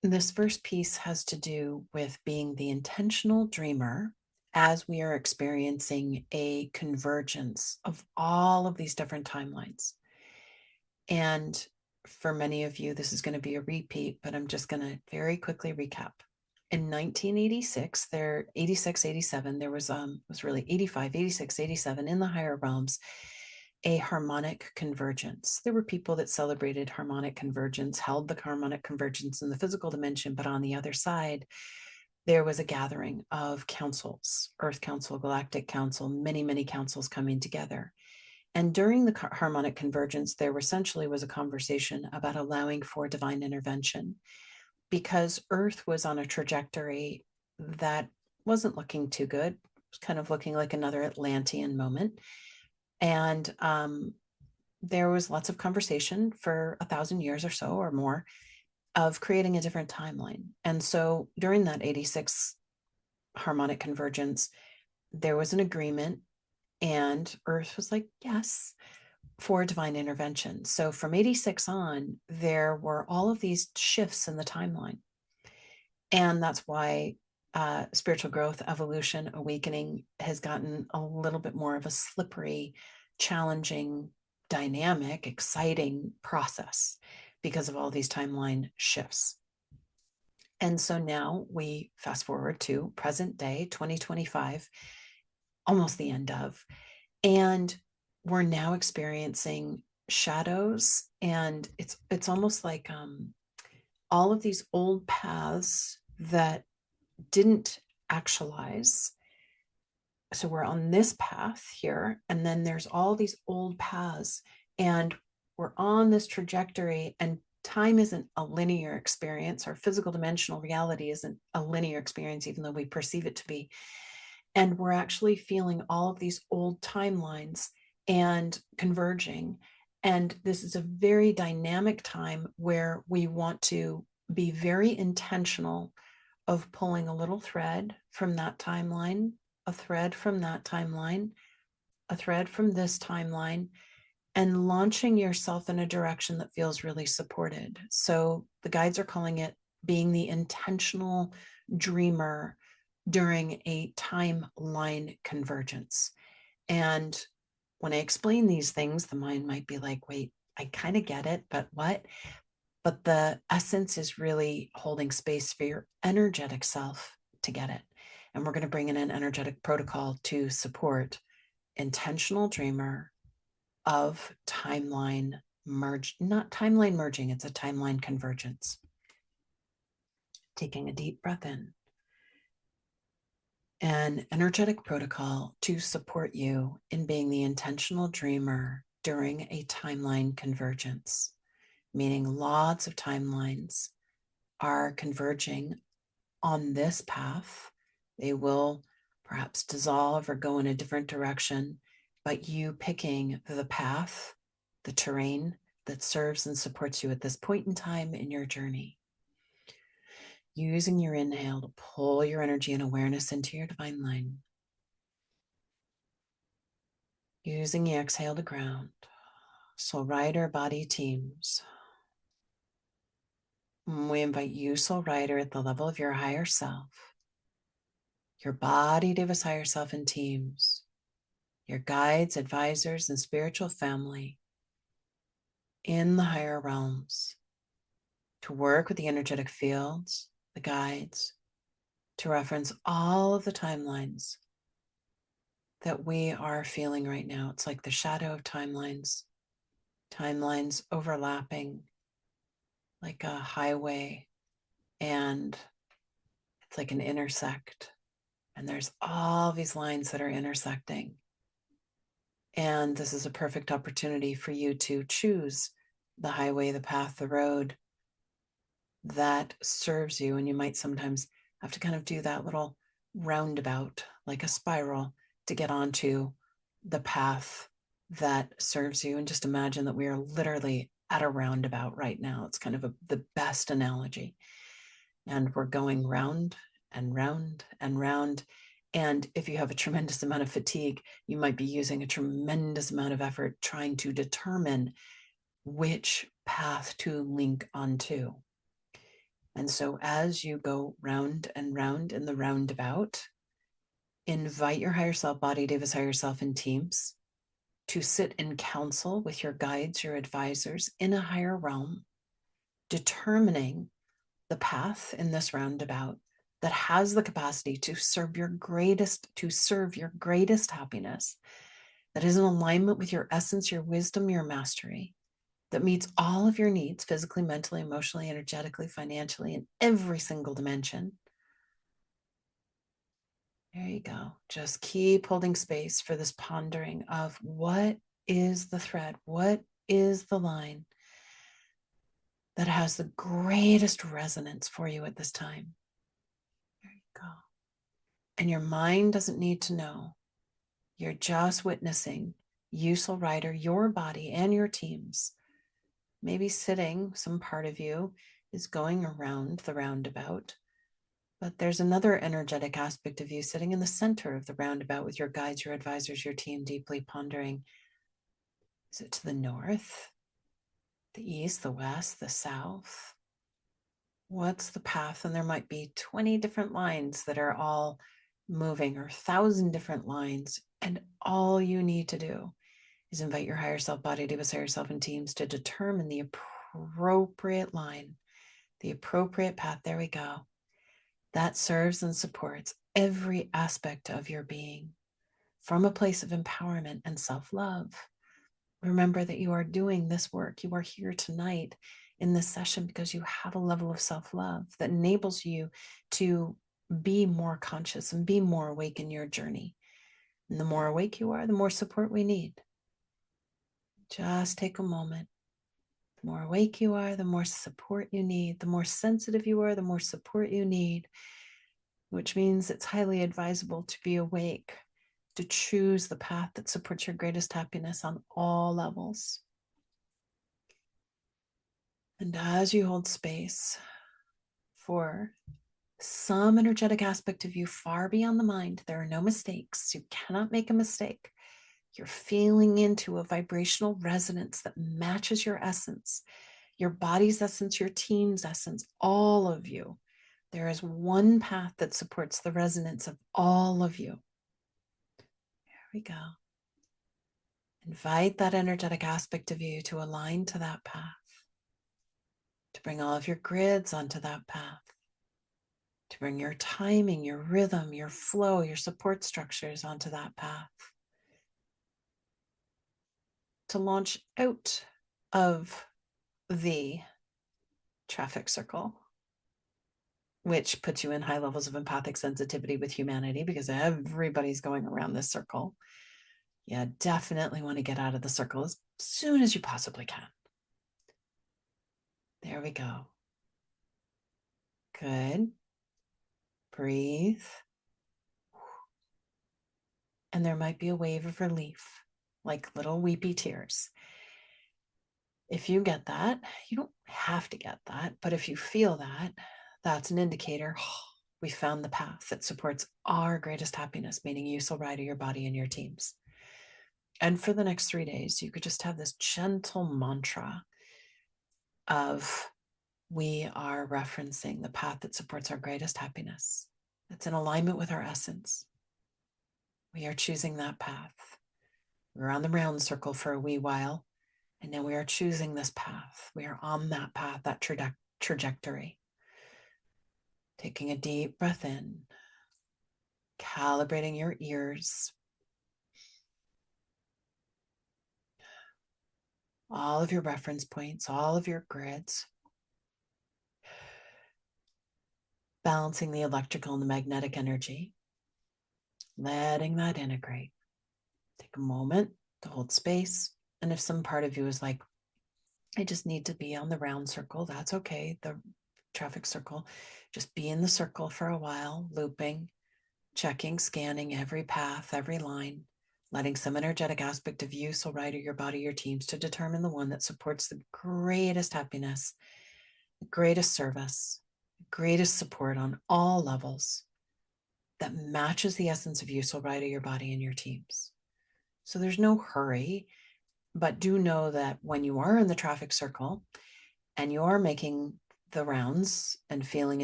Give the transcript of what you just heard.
This first piece has to do with being the intentional dreamer as we are experiencing a convergence of all of these different timelines. And for many of you, this is going to be a repeat, but I'm just going to very quickly recap. In 1986, 86, 87, there was really 85, 86, 87 in the higher realms, a harmonic convergence. There were people that celebrated harmonic convergence, held the harmonic convergence in the physical dimension, but on the other side, there was a gathering of councils, Earth Council, Galactic Council, many, many councils coming together. And during the harmonic convergence, there essentially was a conversation about allowing for divine intervention because Earth was on a trajectory that wasn't looking too good. It was kind of looking like another Atlantean moment. And there was lots of conversation for 1,000 years or so or more of creating a different timeline. And so during that 86 harmonic convergence, there was an agreement, and Earth was like, yes, for divine intervention. So from 86 on, there were all of these shifts in the timeline. And that's why spiritual growth, evolution, awakening has gotten a little bit more of a slippery, challenging, dynamic, exciting process because of all these timeline shifts. And so now we fast forward to present day 2025, almost the end of, and we're now experiencing shadows, and it's almost like all of these old paths that didn't actualize. So we're on this path here, and then there's all these old paths, and we're on this trajectory, and time isn't a linear experience. Our physical dimensional reality isn't a linear experience, even though we perceive it to be. And we're actually feeling all of these old timelines and converging. And this is a very dynamic time where we want to be very intentional of pulling a little thread from that timeline, a thread from that timeline, a thread from this timeline, and launching yourself in a direction that feels really supported. So the guides are calling it being the intentional dreamer during a timeline convergence. And when I explain these things, the mind might be like, wait, I kind of get it, but what? But the essence is really holding space for your energetic self to get it. And we're going to bring in an energetic protocol to support intentional dreamer of timeline merge, not timeline merging, it's a timeline convergence. Taking a deep breath in. An energetic protocol to support you in being the intentional dreamer during a timeline convergence, meaning lots of timelines are converging on this path. They will perhaps dissolve or go in a different direction, but you picking the path, the terrain that serves and supports you at this point in time in your journey. Using your inhale to pull your energy and awareness into your divine line. Using the exhale to ground. Soul Rider body teams. We invite you, Soul Rider, at the level of your higher self, your body Davis higher self in teams, your guides, advisors, and spiritual family in the higher realms to work with the energetic fields, the guides, to reference all of the timelines that we are feeling right now. It's like the shadow of timelines, timelines overlapping like a highway, and it's like an intersect. And there's all these lines that are intersecting. And this is a perfect opportunity for you to choose the highway, the path, the road that serves you. And you might sometimes have to kind of do that little roundabout, like a spiral, to get onto the path that serves you. And just imagine that we are literally at a roundabout right now. It's kind of the best analogy. And we're going round and round and round. And if you have a tremendous amount of fatigue, you might be using a tremendous amount of effort trying to determine which path to link onto. And so as you go round and round in the roundabout, invite your higher self, body, Deva's higher self, in teams to sit in council with your guides, your advisors in a higher realm, determining the path in this roundabout that has the capacity to serve your greatest happiness, that is in alignment with your essence, your wisdom, your mastery, that meets all of your needs physically, mentally, emotionally, energetically, financially, in every single dimension. There you go. Just keep holding space for this pondering of what is the thread, what is the line that has the greatest resonance for you at this time. There you go. And your mind doesn't need to know. You're just witnessing you, soul rider, your body and your teams. Maybe sitting, some part of you is going around the roundabout, but there's another energetic aspect of you sitting in the center of the roundabout with your guides, your advisors, your team, deeply pondering. Is it to the north, the east, the west, the south? What's the path? And there might be 20 different lines that are all moving, or 1,000 different lines. And all you need to do is invite your higher self, body, Deva's higher self, and teams to determine the appropriate line, the appropriate path. There we go. That serves and supports every aspect of your being from a place of empowerment and self-love. Remember that you are doing this work. You are here tonight in this session because you have a level of self-love that enables you to be more conscious and be more awake in your journey. And the more awake you are, the more support we need. Just take a moment. The more awake you are, the more support you need. The more sensitive you are, the more support you need, which means it's highly advisable to be awake, to choose the path that supports your greatest happiness on all levels. And as you hold space for some energetic aspect of you far beyond the mind, there are no mistakes. You cannot make a mistake. You're feeling into a vibrational resonance that matches your essence, your body's essence, your team's essence, all of you. There is one path that supports the resonance of all of you. There we go. Invite that energetic aspect of you to align to that path, to bring all of your grids onto that path, to bring your timing, your rhythm, your flow, your support structures onto that path, to launch out of the traffic circle, which puts you in high levels of empathic sensitivity with humanity because everybody's going around this circle. You definitely want to get out of the circle as soon as you possibly can. There we go. Good. Breathe. And there might be a wave of relief, like little weepy tears. If you get that, you don't have to get that, but if you feel that, that's an indicator, we found the path that supports our greatest happiness, meaning you, soul rider, your body, and your teams. And for the next 3 days, you could just have this gentle mantra of, we are referencing the path that supports our greatest happiness. That's in alignment with our essence. We are choosing that path. We're on the round circle for a wee while, and now we are choosing this path. We are on that path, that trajectory. Taking a deep breath in, calibrating your ears, all of your reference points, all of your grids, balancing the electrical and the magnetic energy, letting that integrate. Take a moment to hold space. And if some part of you is like, I just need to be on the round circle, that's okay. The traffic circle, just be in the circle for a while, looping, checking, scanning every path, every line, letting some energetic aspect of you, soul rider, your body, your teams, to determine the one that supports the greatest happiness, the greatest service, the greatest support on all levels, that matches the essence of you, soul rider, your body, and your teams. So there's no hurry, but do know that when you are in the traffic circle and you are making the rounds and feeling